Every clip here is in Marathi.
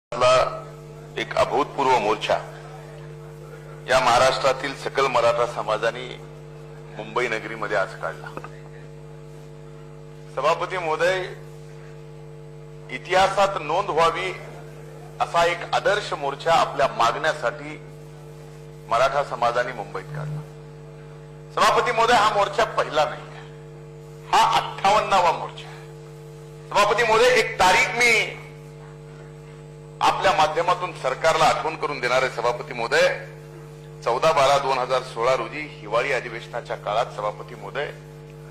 एक अभूतपूर्व मोर्चा या महाराष्ट्रातील सकल मराठा समाजाने मुंबई नगरीमध्ये आज काढला। सभापती महोदय, इतिहासात नोंद व्हावी असा एक आदर्श मोर्चा आपल्या मागण्यासाठी मराठा समाजाने मुंबईत काढला। सभापती महोदय, हा मोर्चा पहिला नाही, हा 58वा मोर्चा आहे। सभापती महोदय, एक तारीख मी आपल्या माध्यमातून सरकारला आठवण करून देणार आहे। सभापती महोदय, 14/12/2016 रोजी हिवाळी अधिवेशनाच्या काळात सभापती महोदय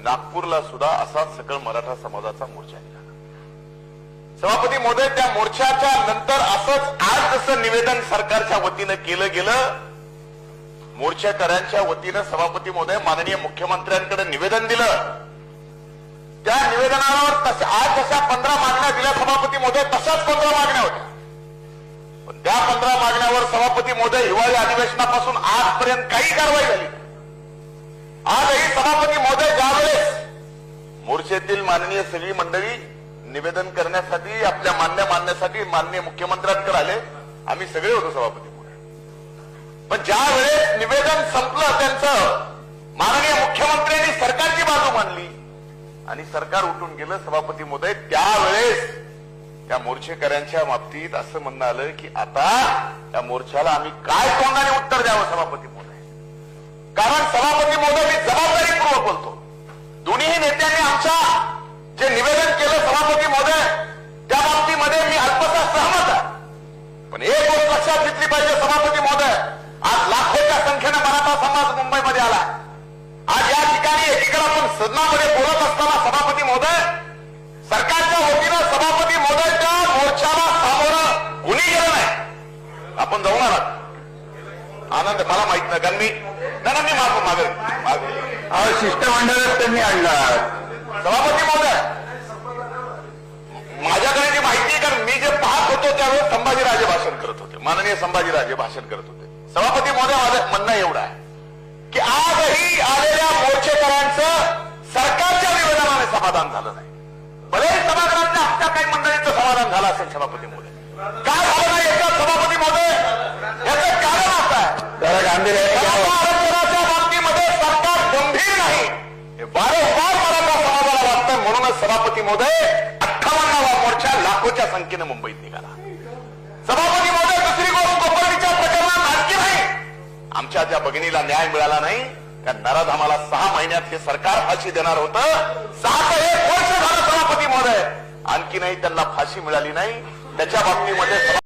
नागपूरला सुद्धा असा सकल मराठा समाजाचा मोर्चा निघाला। सभापती महोदय, त्या मोर्चाच्या नंतर असंच आज जसं निवेदन सरकारच्या वतीनं केलं गेलं, मोर्चाकऱ्यांच्या वतीनं सभापती महोदय माननीय मुख्यमंत्र्यांकडे निवेदन दिलं। त्या निवेदनावर आज जशा 15 मागण्या दिल्या सभापती महोदय, तशाच 15 मागण्या होत्या। पण त्या 15 मागण्यावर सभापती महोदय हिवाळी अधिवेशनापासून आजपर्यंत काही कारवाई झाली। आजही सभापती महोदय ज्यावेळेस मोर्चेतील माननीय सगळी मंडळी निवेदन करण्यासाठी आपल्या मान्य मानण्यासाठी माननीय मुख्यमंत्र्यांकडे आले, आम्ही सगळे होतो सभापती महोदय। पण ज्या वेळेस निवेदन संपलं त्यांचं, माननीय मुख्यमंत्र्यांनी सरकारची बाजू मांडली आणि सरकार उठून गेलं सभापती महोदय, त्यावेळेस त्या मोर्चेकऱ्यांच्या बाबतीत असं म्हणणं आलं की आता त्या मोर्चाला आम्ही काय तोंडाने उत्तर द्यावं सभापती महोदय। कारण सभापती महोदय, मी जबाबदारीपूर्वक बोलतो, दोन्ही नेत्यांनी आमच्या जे निवेदन केलं सभापती महोदय त्या बाबतीमध्ये मी अल्पसा सहमत आहे। पण एक गोष्ट लक्षात घेतली पाहिजे सभापती महोदय, आज लाखोच्या संख्येने मराठा समाज मुंबईमध्ये आला। आज या ठिकाणी एकीकडे आपण सदनामध्ये बोलत असताना सभापती महोदय, सरकारच्या वतीनं सभापती महोदय त्या मोर्चाला सामोरं कुणी गेलं नाही। आपण जाऊन आलात, आनंद मला माहित नाही, कारण मी मागे शिष्टमंडळात त्यांनी आणला। सभापती महोदय, माझ्याकडे जी माहिती आहे, कारण मी जे पाहत होतो त्यावेळेस संभाजीराजे भाषण करत होते, माननीय संभाजीराजे भाषण करत होते। सभापती महोदय, माझं म्हणणं एवढं आहे की आजही आलेल्या मोर्चेकरांचं सरकारच्या निवेदनाने समाधान झालं नाही। भले सभागृहातल्या आमच्या काही मंडळींचं समाधान झालं असेल सभापती महोदय, काय झालं नाही याचं सभापती महोदय याचं कारण असं आहे, आरक्षणाच्या बाबतीमध्ये सरकार गंभीर नाही, हे वारंवार मराठा समाजाला वाटतं। म्हणूनच सभापती महोदय 58वा मोर्चा लाखोच्या संख्येनं मुंबईत निघाला। सभापती महोदय, दुसरी गोष्ट, कोपर्डीच्या प्रकरणात आणखी नाही, आमच्या त्या भगिनीला न्याय मिळाला नाही। त्या नराधामाला 6 महिन्यात हे सरकार फाशी देणार होतं, 6 ते 1 वर्ष झालं सभापती महोदय, आणखी नाही त्यांना फाशी मिळाली नाही। त्याच्या बाबतीमध्ये